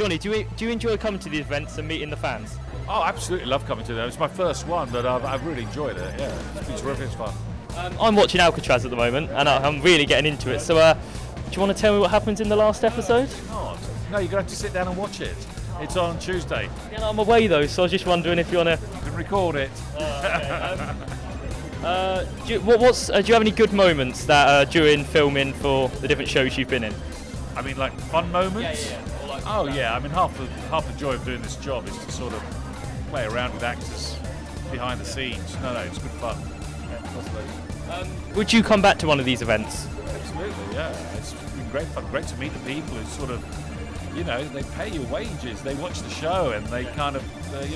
Johnny, do you enjoy coming to the events and meeting the fans? Oh, absolutely love coming to them. It's my first one, but I've really enjoyed it. Yeah, it's been terrific. It's fun. I'm watching ALCATRAZ at the moment, and I'm really getting into it. So, do you want to tell me what happens in the last episode? God. No, you're going to have to sit down and watch it. It's on Tuesday. Yeah, no, I'm away though, so I was just wondering if you want to. You can record it. Do you have any good moments that during filming for the different shows you've been in? I mean, like fun moments. Yeah. Yeah. I mean, half the joy of doing this job is to sort of play around with actors behind the scenes. No, it's good fun. Would you come back to one of these events? Absolutely, yeah. It's been great fun. Great to meet the people who sort of, they pay your wages. They watch the show and they kind of, they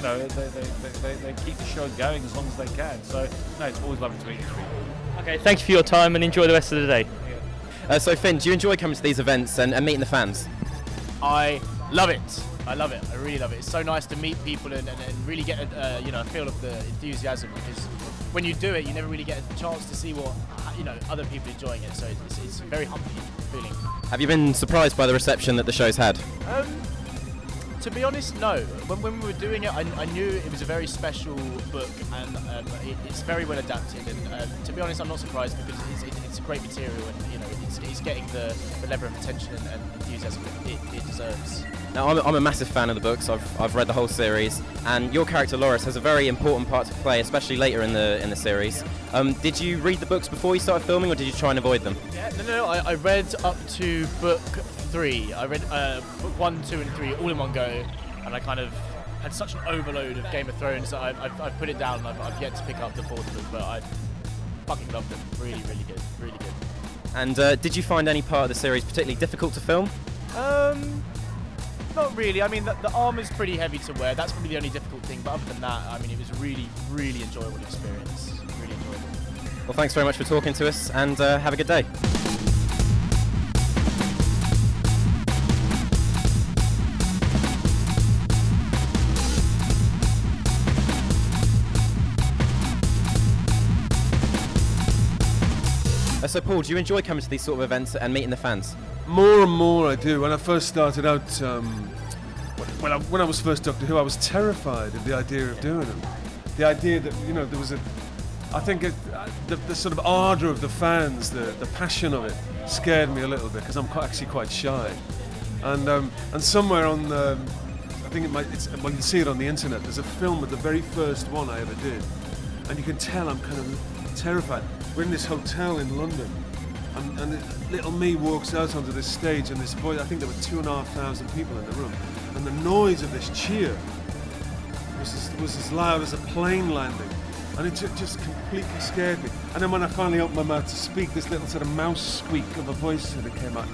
keep the show going as long as they can. So, no, it's always lovely to meet these people. Okay, thank you for your time and enjoy the rest of the day. So Finn, do you enjoy coming to these events and meeting the fans? I love it. I love it. I really love it. It's so nice to meet people and really get a feel of the enthusiasm, because when you do it, you never really get a chance to see what other people enjoying it. So it's a very humbling feeling. Have you been surprised by the reception that the show's had? To be honest, no. When we were doing it, I knew it was a very special book, and it's very well adapted. And to be honest, I'm not surprised, because it's great material, and it's getting the level of attention and enthusiasm it deserves. Now, I'm a massive fan of the books. I've read the whole series, and your character Loris has a very important part to play, especially later in the series. Did you read the books before you started filming, or did you try and avoid them? Yeah, no. I read up to book 3. I read book 1, 2, and 3 all in one go, and I kind of had such an overload of Game of Thrones that I've put it down. And I've yet to pick up the 4th book, but I fucking loved them. Really, really good. Really good. And did you find any part of the series particularly difficult to film? Not really. I mean, the armour's pretty heavy to wear. That's probably the only difficult thing. But other than that, I mean, it was a really, really enjoyable experience. Really enjoyable. Well, thanks very much for talking to us, and have a good day. So Paul, do you enjoy coming to these sort of events and meeting the fans? More and more I do. When I first started out, when I was first Doctor Who, I was terrified of the idea of doing them. The idea that, there was I think the sort of ardour of the fans, the passion of it, scared me a little bit, because I'm actually quite shy. And somewhere on the, I think it's well, you can see it on the internet, there's a film of the very first one I ever did. And you can tell I'm kind of terrified. We're in this hotel in London, and little me walks out onto this stage, and this voice, I think there were 2,500 people in the room, and the noise of this cheer was as loud as a plane landing, and it just completely scared me. And then when I finally opened my mouth to speak, this little sort of mouse squeak of a voice sort of came out.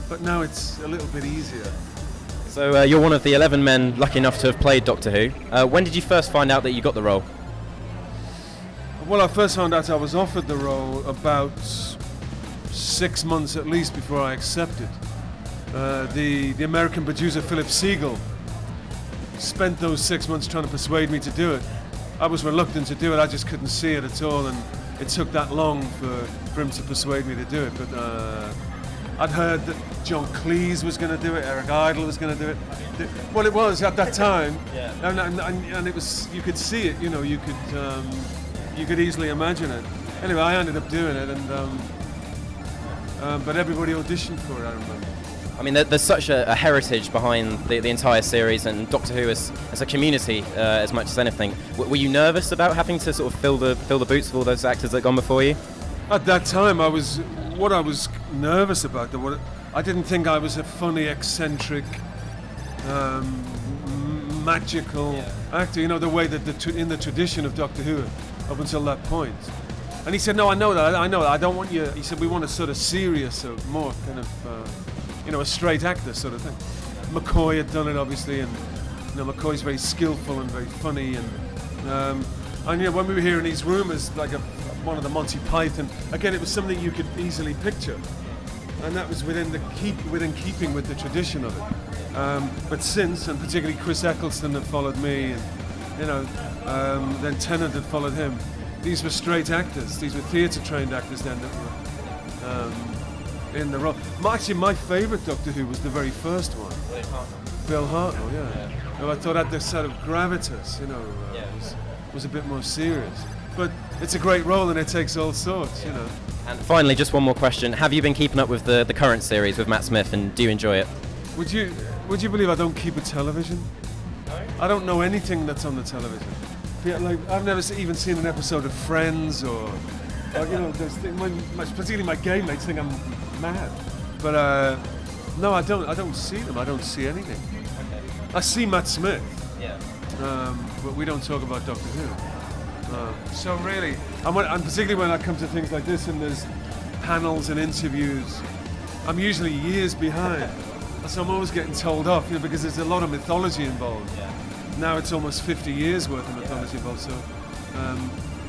But now it's a little bit easier. So you're one of the 11 men lucky enough to have played Doctor Who. When did you first find out that you got the role? Well, I first found out I was offered the role about 6 months at least before I accepted. The American producer Philip Siegel spent those 6 months trying to persuade me to do it. I was reluctant to do it, I just couldn't see it at all, and it took that long for him to persuade me to do it. But I'd heard that John Cleese was going to do it, Eric Idle was going to do it. Well, it was at that time, yeah. and it was, you could see it, you could easily imagine it. Anyway, I ended up doing it, and but everybody auditioned for it, I remember. I mean, there's such a heritage behind the entire series, and Doctor Who as a community as much as anything. Were you nervous about having to sort of fill the boots of all those actors that had gone before you? At that time, I was nervous about. I didn't think I was a funny, eccentric, magical actor. The way that in the tradition of Doctor Who, up until that point. And he said, "No, I know that. I don't want you." He said, "We want a sort of serious, or more kind of, a straight actor sort of thing." McCoy had done it, obviously, and McCoy's very skillful and very funny, and when we were hearing these rumours, like one of the Monty Python, again, it was something you could easily picture, and that was within keeping with the tradition of it. But since, and particularly Chris Eccleston had followed me, and then Tennant had followed him. These were straight actors. These were theatre-trained actors then that were in the role. Actually, my favourite Doctor Who was the very first one. Bill Hartnell, yeah. Who I thought had this sort of gravitas, was a bit more serious. But it's a great role and it takes all sorts, you know. And finally, just one more question. Have you been keeping up with the current series with Matt Smith, and do you enjoy it? Would you believe I don't keep a television? I don't know anything that's on the television. Like, I've never even seen an episode of Friends or particularly my gay mates think I'm mad. But no, I don't see them. I don't see anything. Okay. I see Matt Smith. Yeah. But we don't talk about Doctor Who. So really, and particularly when I come to things like this and there's panels and interviews, I'm usually years behind. So I'm always getting told off, because there's a lot of mythology involved. Yeah. Now it's almost 50 years worth of mythology involved. So,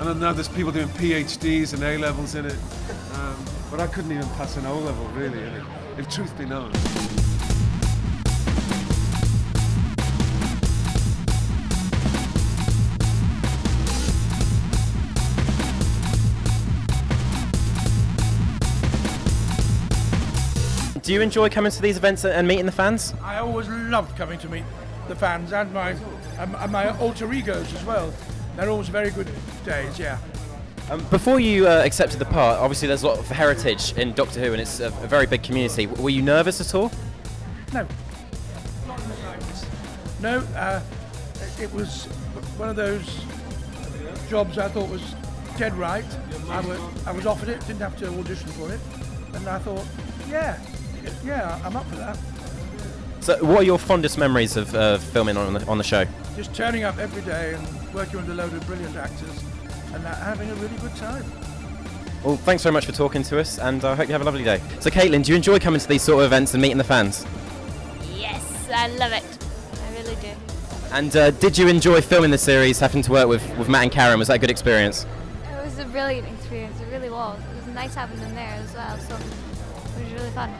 and now there's people doing PhDs and A-levels in it. But I couldn't even pass an O-level, really, in it, if truth be known. Do you enjoy coming to these events and meeting the fans? I always loved coming to meet the fans and my alter egos as well. They're always very good days, yeah. Before you accepted the part, obviously there's a lot of heritage in Doctor Who and it's a very big community. Were you nervous at all? No. Not in the slightest. No, it was one of those jobs I thought was dead right. I was offered it, didn't have to audition for it, and I thought, yeah, I'm up for that. So what are your fondest memories of filming on the show? Just turning up every day and working with a load of brilliant actors and having a really good time. Well, thanks very much for talking to us, and I hope you have a lovely day. So Catlin, do you enjoy coming to these sort of events and meeting the fans? Yes, I love it. I really do. And did you enjoy filming the series, having to work with Matt and Karen? Was that a good experience? It was a brilliant experience, it really was. It was nice having them there as well, so it was really fun.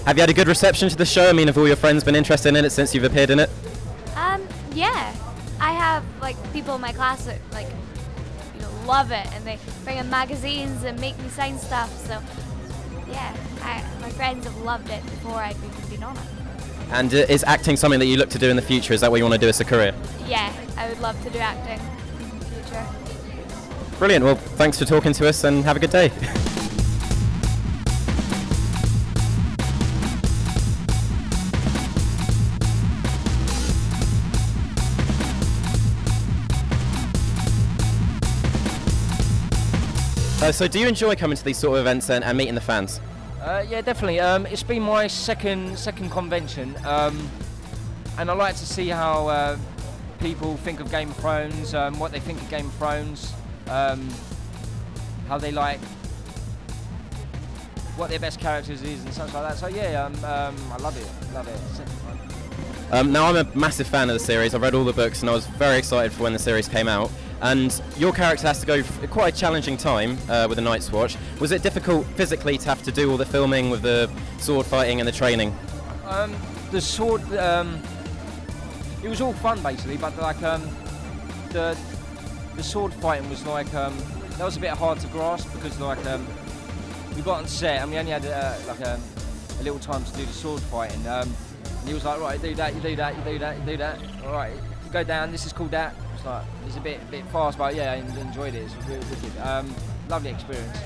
Have you had a good reception to the show? I mean, have all your friends been interested in it since you've appeared in it? Yeah. I have people in my class that love it, and they bring in magazines and make me sign stuff. So yeah, my friends have loved it before I've even been on it. And is acting something that you look to do in the future? Is that what you want to do as a career? Yeah, I would love to do acting in the future. Brilliant. Well, thanks for talking to us and have a good day. So do you enjoy coming to these sort of events and meeting the fans? Yeah, definitely. It's been my second convention, and I like to see how people think of Game of Thrones, what they think of Game of Thrones, how they like, what their best characters is and such like that. So yeah, I love it. Now I'm a massive fan of the series. I've read all the books and I was very excited for when the series came out. And your character has to go quite a challenging time with the Night's Watch. Was it difficult physically to have to do all the filming with the sword fighting and the training? The sword, it was all fun basically, but the sword fighting was that was a bit hard to grasp because we got on set and we only had a little time to do the sword fighting. And he was like, right, you do that, you do that, you do that, you do that. All right, go down. This is called that. It's a bit fast, but yeah, I enjoyed it. It's really wicked. Lovely experience.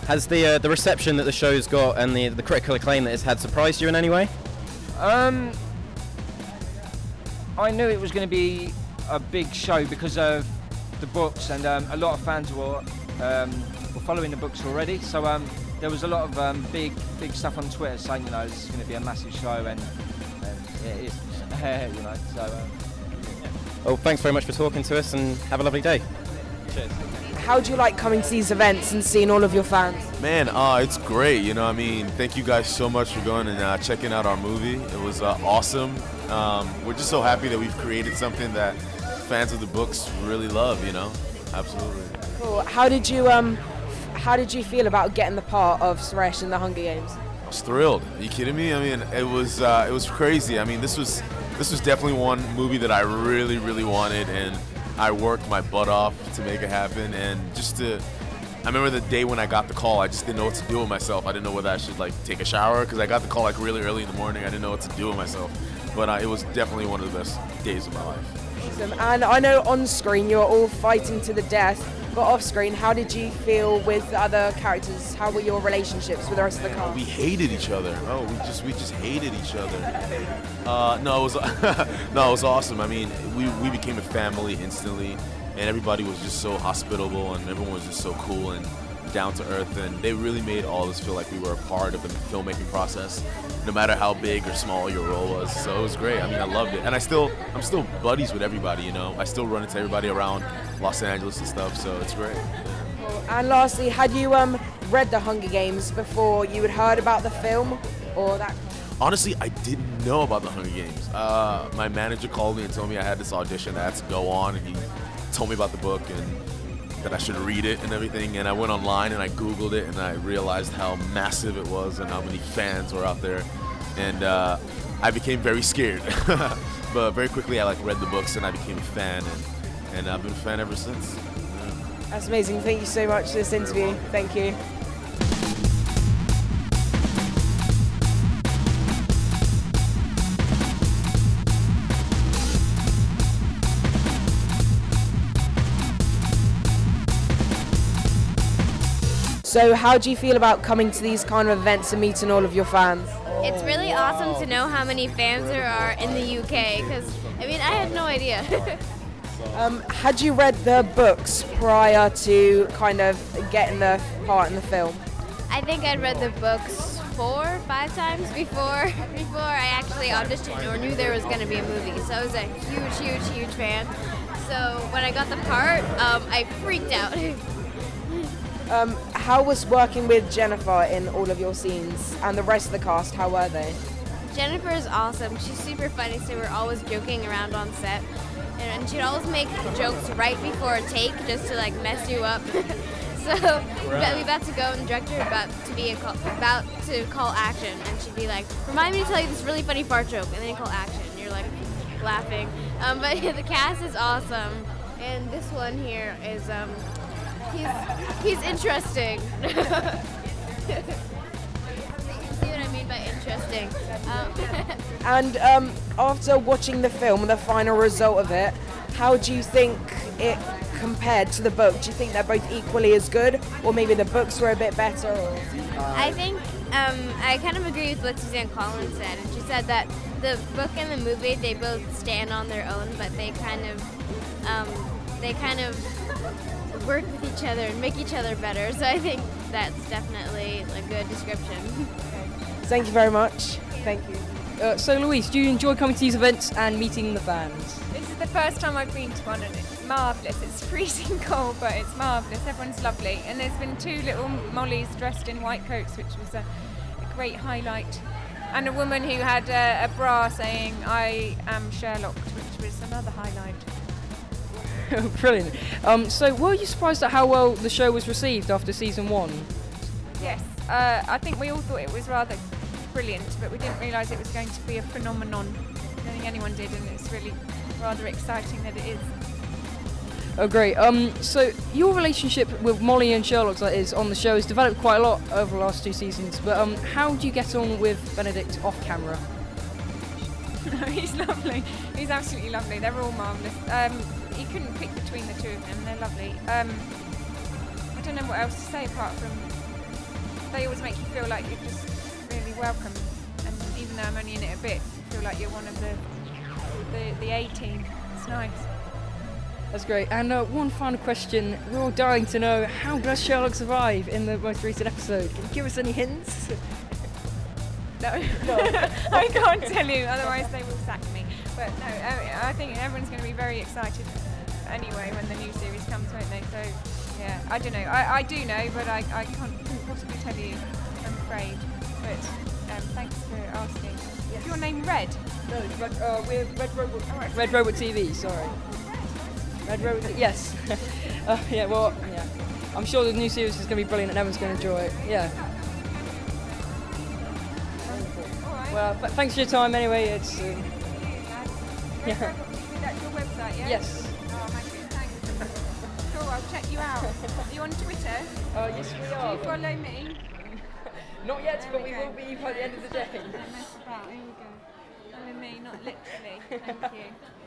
Has the reception that the show's got and the critical acclaim that it's had surprised you in any way? I knew it was going to be a big show because of the books, and a lot of fans were following the books already. So there was a lot of big stuff on Twitter saying, this is going to be a massive show, and it is. So. Well, thanks very much for talking to us and have a lovely day. Cheers. How do you like coming to these events and seeing all of your fans? Man, it's great. Thank you guys so much for going and checking out our movie. It was awesome. We're just so happy that we've created something that fans of the books really love, Absolutely. Cool. How did you feel about getting the part of Suresh in the Hunger Games? I was thrilled. Are you kidding me? It was crazy. This was definitely one movie that I really, really wanted, and I worked my butt off to make it happen. And I remember the day when I got the call, I just didn't know what to do with myself. I didn't know whether I should take a shower because I got the call really early in the morning. I didn't know what to do with myself. but it was definitely one of the best days of my life. Awesome. And I know on screen you're all fighting to the death, but off screen, how did you feel with the other characters? How were your relationships with the rest of the cast? We hated each other. We just hated each other. No, it was no, it was awesome. I mean, we became a family instantly, and everybody was just so hospitable, and everyone was just so cool and down to earth, and they really made all of us feel like we were a part of the filmmaking process, no matter how big or small your role was. So it was great. I mean, I loved it, and I'm still buddies with everybody. You know, I still run into everybody around Los Angeles and stuff. So it's great. And lastly, had you read The Hunger Games before you had heard about the film, or that? Honestly, I didn't know about The Hunger Games. My manager called me and told me I had this audition that I had to go on, and he told me about the book and that I should read it and everything, and I went online and I Googled it, and I realized how massive it was and how many fans were out there, and I became very scared. But very quickly I read the books and I became a fan, and I've been a fan ever since. Yeah. That's amazing. Thank you so much for this interview. Thank you. So how do you feel about coming to these kind of events and meeting all of your fans? It's really awesome to know how many fans there are in the UK, because, I mean, I had no idea. Had you read the books prior to kind of getting the part in the film? I think I'd read the books 4 or 5 times before I actually auditioned or knew there was going to be a movie. So I was a huge fan. So when I got the part, I freaked out. How was working with Jennifer in all of your scenes, and the rest of the cast, how were they? Jennifer is awesome. She's super funny, so we're always joking around on set. And she'd always make jokes right before a take just to mess you up. So we about to go, and the director about to call action, and she'd be like, "Remind me to tell you this really funny fart joke," and then you call action, and you're like laughing. But the cast is awesome, and this one here is he's interesting. You can see what I mean by interesting. And after watching the film and the final result of it, how do you think it compared to the book? Do you think they're both equally as good, or maybe the books were a bit better? Or? I think I kind of agree with what Suzanne Collins said, and she said that the book and the movie, they both stand on their own, but they kind of work with each other and make each other better. So I think that's definitely a good description. Thank you very much. Thank you. So Louise, do you enjoy coming to these events and meeting the fans? This is the first time I've been to one, and it's marvellous. It's freezing cold, but it's marvellous. Everyone's lovely. And there's been 2 little Mollies dressed in white coats, which was a great highlight. And a woman who had a bra saying, "I am Sherlock," which was another highlight. Brilliant. So were you surprised at how well the show was received after season 1? Yes, I think we all thought it was rather brilliant, but we didn't realise it was going to be a phenomenon. I don't think anyone did, and it's really rather exciting that it is. Oh, great. So your relationship with Molly and Sherlock, that is, on the show has developed quite a lot over the last 2 seasons, but how do you get on with Benedict off camera? He's lovely. He's absolutely lovely. They're all marvellous. You couldn't pick between the 2 of them. They're lovely. I don't know what else to say apart from they always make you feel like you're just really welcome. And even though I'm only in it a bit, you feel like you're one of the A-team. It's nice. That's great. And one final question. We're all dying to know, how does Sherlock survive in the most recent episode? Can you give us any hints? No. I can't tell you, otherwise they will sack me. But no, I think everyone's going to be very excited anyway when the new series comes, won't they? So, yeah, I don't know. I do know, but I couldn't possibly tell you, I'm afraid. But thanks for asking. Yes. Is your name Red? No, we're RedRobotTV, sorry. RedRobot, yes. Yeah, well, yeah. I'm sure the new series is going to be brilliant and everyone's going to enjoy it. Yeah. Well, thanks for your time anyway. It's yeah. That's your website, yeah? Yes. Oh, amazing, thanks. Cool, I'll check you out. Are you on Twitter? Yes, we are. Do you follow me? Not yet, but we will be by the end of the day. Don't mess about. Here we go. I mean me, not literally. Thank you.